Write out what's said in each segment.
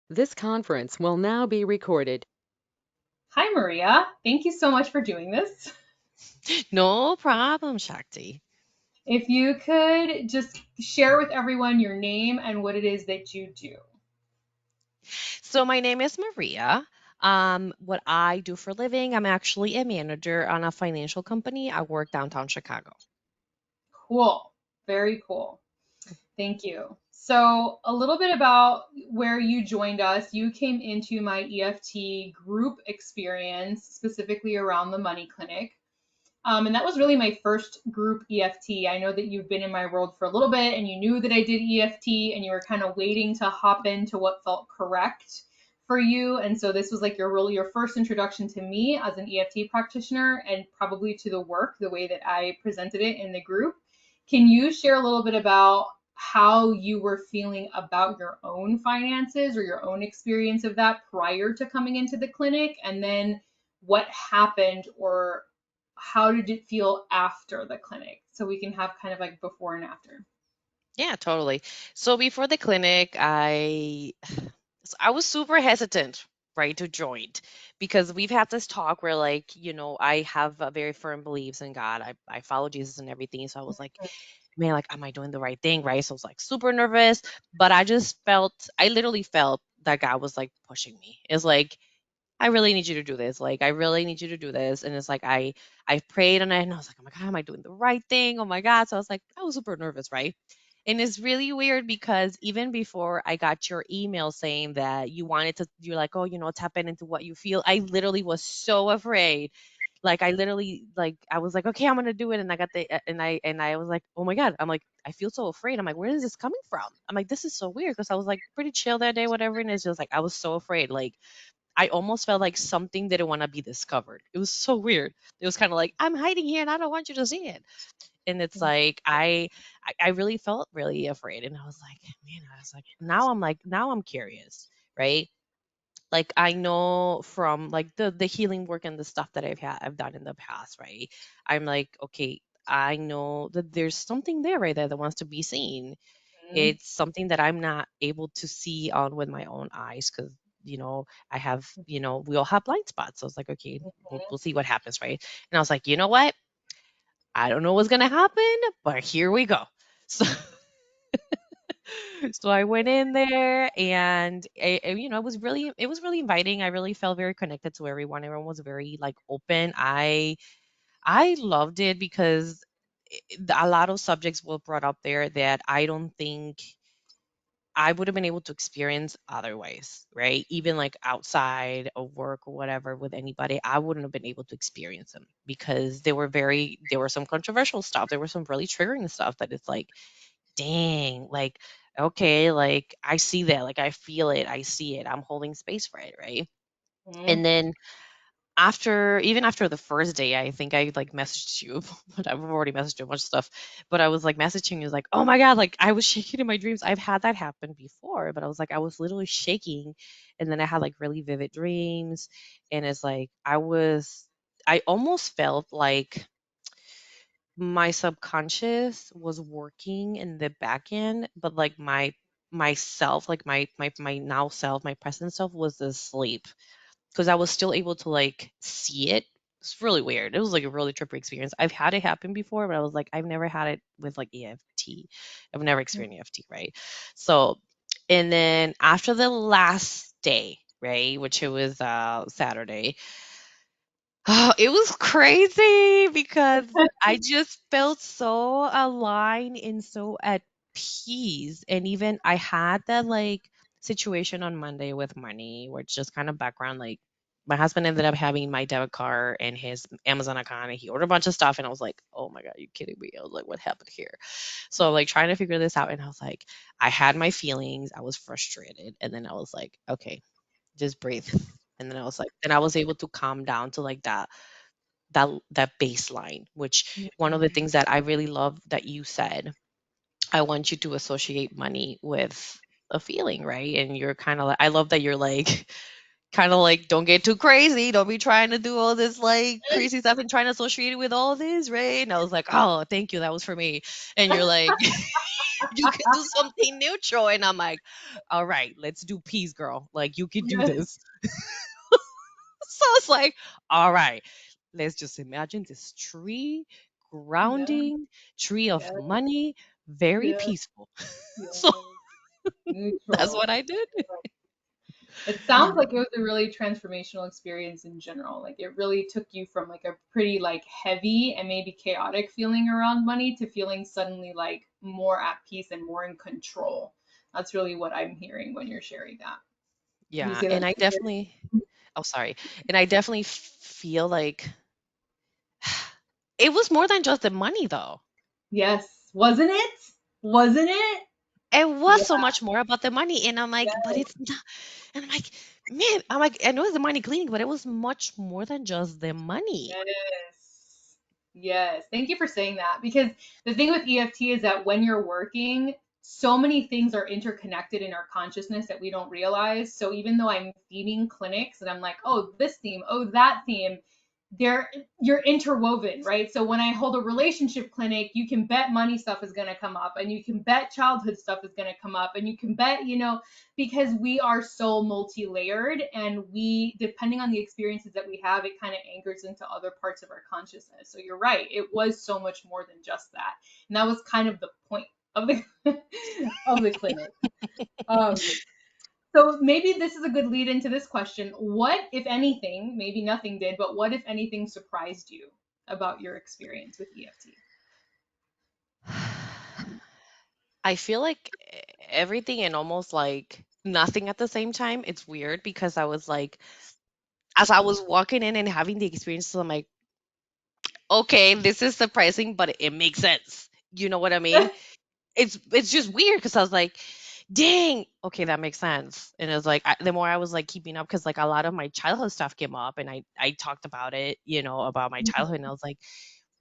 This conference will now be recorded. Hi, Maria. Thank you so much for doing this. No problem, Shakti. If you could just share with everyone your name and what it is that you do. So my name is Maria. What I do for a living, I'm actually a manager on a financial company. I work downtown Chicago. Cool. Very cool. Thank you. So, a little bit about where you joined us. You came into my EFT group experience, specifically around the money clinic. And that was really my first group EFT. I know that you've been in my world for a little bit and you knew that I did EFT and you were kind of waiting to hop into what felt correct for you. And so this was like your first introduction to me as an EFT practitioner and probably to the work, the way that I presented it in the group. Can you share a little bit about how you were feeling about your own finances or your own experience of that prior to coming into the clinic? And then what happened or how did it feel after the clinic? So we can have kind of like before and after. Yeah, totally. So before the clinic, I was super hesitant, right, to join because we've had this talk where I have very firm beliefs in God. I follow Jesus and everything. So I was like, man, like, am I doing the right thing? Right. So I was like super nervous, but I literally felt that God was like pushing me. It's like, I really need you to do this. Like, I really need you to do this. And it's like, I prayed on it and I was like, oh my God, am I doing the right thing? Oh my God. So I was like, I was super nervous. Right. And it's really weird because even before I got your email saying that you're like, oh, tap into what you feel. I literally was so afraid. Like I literally I was like, okay, I'm gonna do it, and I got the and I was like, oh my god, I'm like, I feel so afraid. I'm like, where is this coming from? I'm like, this is so weird because I was like pretty chill that day, whatever, and it's just like I was so afraid. Like I almost felt like something didn't want to be discovered. It was so weird. It was kind of like I'm hiding here and I don't want you to see it. And it's like I really felt really afraid, and I was like, man, I was like now I'm curious, right? Like I know from like the healing work and the stuff that I've done in the past, right? I'm like, okay, I know that there's something there right there that wants to be seen. Mhm. It's something that I'm not able to see on with my own eyes because I have we all have blind spots. So it's like, okay, we'll see what happens, right? And I was like, you know what? I don't know what's gonna happen, but here we go. So so I went in there and it was really inviting. I really felt very connected to everyone. Everyone was very like open. I loved it because a lot of subjects were brought up there that I don't think I would have been able to experience otherwise, right? Even like outside of work or whatever with anybody, I wouldn't have been able to experience them because there were some controversial stuff. There were some really triggering stuff that it's like, dang, like, okay, like I see that, like I feel it, I see it, I'm holding space for it, right? Mhm. And then even after the first day, I think I like messaged you, but I've already messaged you a bunch of stuff. But I was like messaging you, like, oh my God, like I was shaking in my dreams. I've had that happen before, but I was like, I was literally shaking. And then I had like really vivid dreams. And it's like, I almost felt like my subconscious was working in the back end, but like myself, like my now self, my present self was asleep because I was still able to like see it. It's really weird. It was like a really trippy experience. I've had it happen before, but I was like, I've never had it with like EFT. I've never experienced EFT, right? So, and then after the last day, right, which it was Saturday, oh, it was crazy because I just felt so aligned and so at peace. And even I had that like situation on Monday with money, where it's just kind of background. Like my husband ended up having my debit card and his Amazon account, and he ordered a bunch of stuff. And I was like, oh my God, you kidding me? I was like, what happened here? So like trying to figure this out. And I was like, I had my feelings. I was frustrated. And then I was like, okay, just breathe. And then I was able to calm down to like that baseline, which one of the things that I really love that you said, I want you to associate money with a feeling, right? And you're kind of like, I love that you're like kind of like, don't get too crazy, don't be trying to do all this like crazy stuff and trying to associate it with all this, right? And I was like, oh, thank you, that was for me. And you're like You can do something neutral. And I'm like, all right, let's do peace, girl. Like, you can do Yes, this. So it's like, all right, let's just imagine this tree, yeah, grounding, tree of yeah, money, very yeah, peaceful. So yeah. that's Neutral. what I did. It sounds like it was a really transformational experience in general. Like it really took you from like a pretty like heavy and maybe chaotic feeling around money to feeling suddenly like more at peace and more in control. That's really what I'm hearing when you're sharing that. Would you Yeah, say and that's I definitely, oh, sorry. And I definitely feel like it was more than just the money, though. yes, wasn't it? Wasn't it? It was Yeah, so much more about the money. And I'm like, but yes, it's not. And I'm like, man, I'm like, I know it's the money cleaning, but it was much more than just the money. yes. Yes. Thank you for saying that because the thing with EFT is that when you're working, so many things are interconnected in our consciousness that we don't realize. So even though I'm feeding clinics and I'm like, oh, this theme, oh, that theme, they're you're interwoven, right? So when I hold a relationship clinic, you can bet money stuff is going to come up and you can bet childhood stuff is going to come up and you can bet, because we are so multi-layered and we depending on the experiences that we have, it kind of anchors into other parts of our consciousness. So you're right, it was so much more than just that, and that was kind of the point of the of the clinic. So maybe this is a good lead into this question. What, if anything, maybe nothing did, but what, if anything, surprised you about your experience with EFT? I feel like everything and almost like nothing at the same time. It's weird because I was like, as I was walking in and having the experience, I'm like, okay, this is surprising, but it makes sense. You know what I mean? It's just weird because I was like, dang, okay, that makes sense. And it was like the more I was like keeping up, because like a lot of my childhood stuff came up, and I talked about it, about my childhood, and I was like,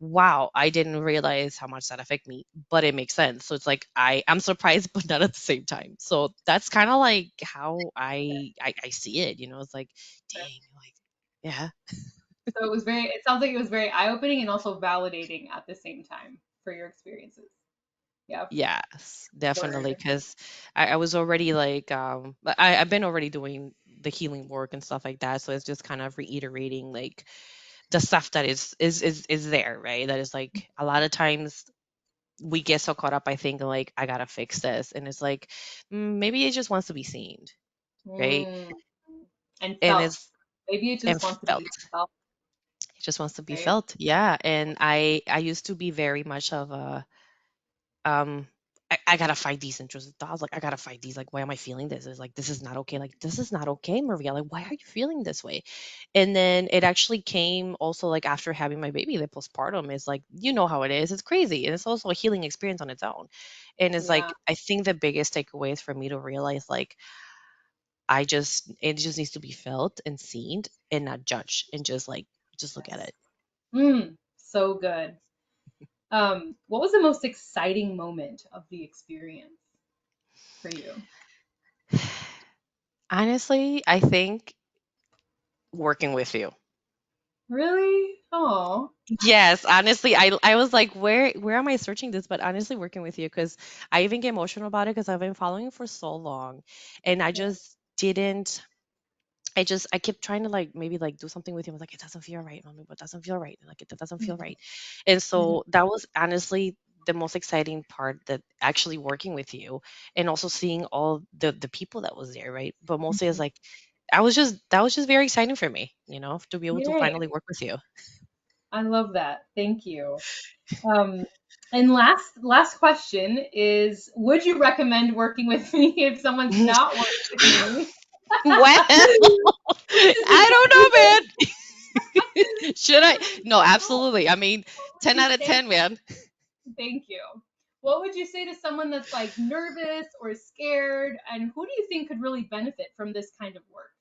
wow, I didn't realize how much that affect me, but it makes sense. So it's like I'm surprised, but not at the same time. So that's kind of like how I see it. It's like, dang, like, yeah. So it sounds like it was very eye-opening and also validating at the same time for your experiences. Yeah. Yes, definitely. Word. Because I was already like, I've been already doing the healing work and stuff like that. So it's just kind of reiterating like the stuff that is there, right? That is like a lot of times we get so caught up, I think, like, I gotta fix this. And it's like, maybe it just wants to be seen, right? Mm. And And felt. it's Maybe it and just wants to felt. be felt, It just wants to be right? felt. Yeah. And I used to be very much of a um I gotta fight these intrusive thoughts. Like, I gotta fight these. Like, why am I feeling this? It's like, this is not okay. Like, this is not okay, Maria. Like, why are you feeling this way? And then it actually came also like after having my baby, the postpartum is like, how it is. It's crazy. And it's also a healing experience on its own. And it's Yeah. like, I think the biggest takeaway is for me to realize like, it just needs to be felt and seen and not judged, and just look at Yes. it. So good. What was the most exciting moment of the experience for you? Honestly, I think working with you. Really? Oh, Yes, honestly, I was like, where am I searching this? But honestly, working with you, because I even get emotional about it because I've been following you for so long, and I yeah. just didn't. I kept trying to like maybe like do something with you. I was like, it doesn't feel right, mommy, but it doesn't feel right. Like, it doesn't feel right. And Mhm. so that was honestly the most exciting part, that actually working with you, and also seeing all the people that was there, right? But mostly it's like, that was just very exciting for me, to be able to Yay. finally work with you. I love that. Thank you. Um, and last question is, would you recommend working with me if someone's not worked with me? Well, This is the I don't know, man. Should I? No, absolutely. I mean, 10 out of thank 10, man. thank you. What would you say to someone that's like nervous or scared, and who do you think could really benefit from this kind of work?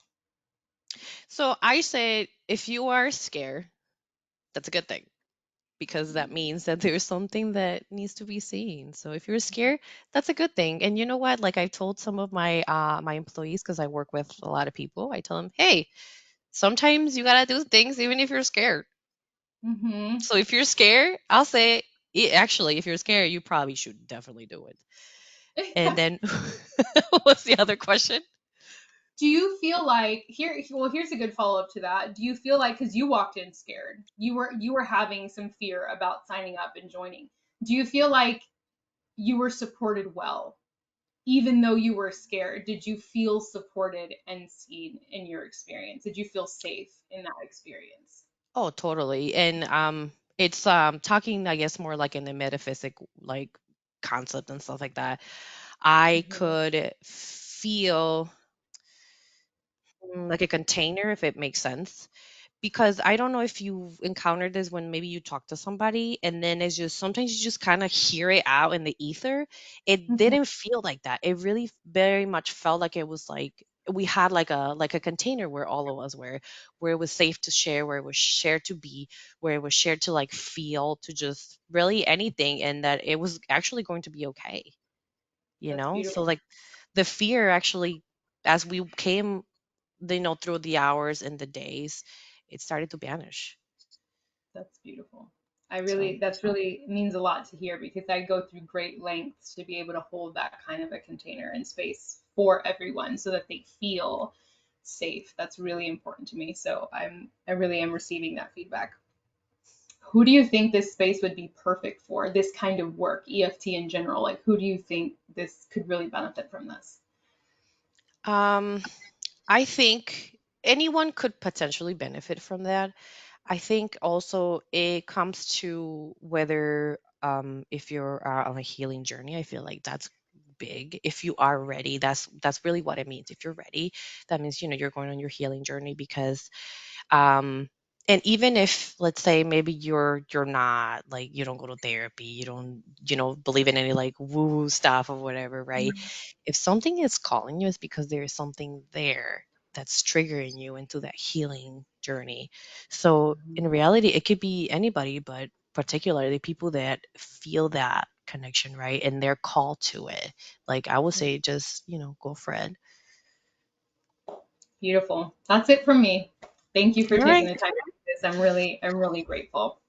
So I say, if you are scared, that's a good thing, because that means that there's something that needs to be seen. So if you're scared, that's a good thing. And you know what? Like, I told some of my employees, because I work with a lot of people, I tell them, hey, sometimes you gotta do things even if you're scared. Mm-hmm. So if you're scared, I'll say it. Actually, if you're scared, you probably should definitely do it. And then, what's the other question? Do you feel like here's a good follow-up to that. Do you feel like, because you walked in scared, you were having some fear about signing up and joining. Do you feel like you were supported well? Even though you were scared, did you feel supported and seen in your experience? Did you feel safe in that experience? Oh, totally. And it's talking, I guess, more like in the metaphysic like concept and stuff like that. I Mhm. could feel like a container, if it makes sense. Because I don't know if you've encountered this when maybe you talk to somebody and then it's just sometimes you just kind of hear it out in the ether. It Mhm. didn't feel like that. It really very much felt like it was like we had like a container where all of us were, where it was safe to share, where it was shared to be, where it was shared to like feel, to just really anything, and that it was actually going to be okay, you That's know? So beautiful. like the fear actually, as we came, through the hours and the days, it started to vanish. That's beautiful. So, That's really means a lot to hear, because I go through great lengths to be able to hold that kind of a container and space for everyone so that they feel safe. That's really important to me. So I really am receiving that feedback. Who do you think this space would be perfect for? This kind of work, EFT in general. Like, who do you think this could really benefit from this? um, I think anyone could potentially benefit from that. I think also it comes to whether, if you're on a healing journey, I feel like that's big. If you are ready, that's really what it means. If you're ready, that means you're going on your healing journey. Because um and even if, let's say, maybe you're not, like, you don't go to therapy, you don't believe in any like woo stuff or whatever, right? If something is calling you, it's because there is something there that's triggering you into that healing journey. So in reality, it could be anybody, but particularly people that feel that connection, right? And they're called to it. Like, I would say, just go for it. Beautiful. That's it from me. Thank you for All taking right. the time to do this. I'm really grateful.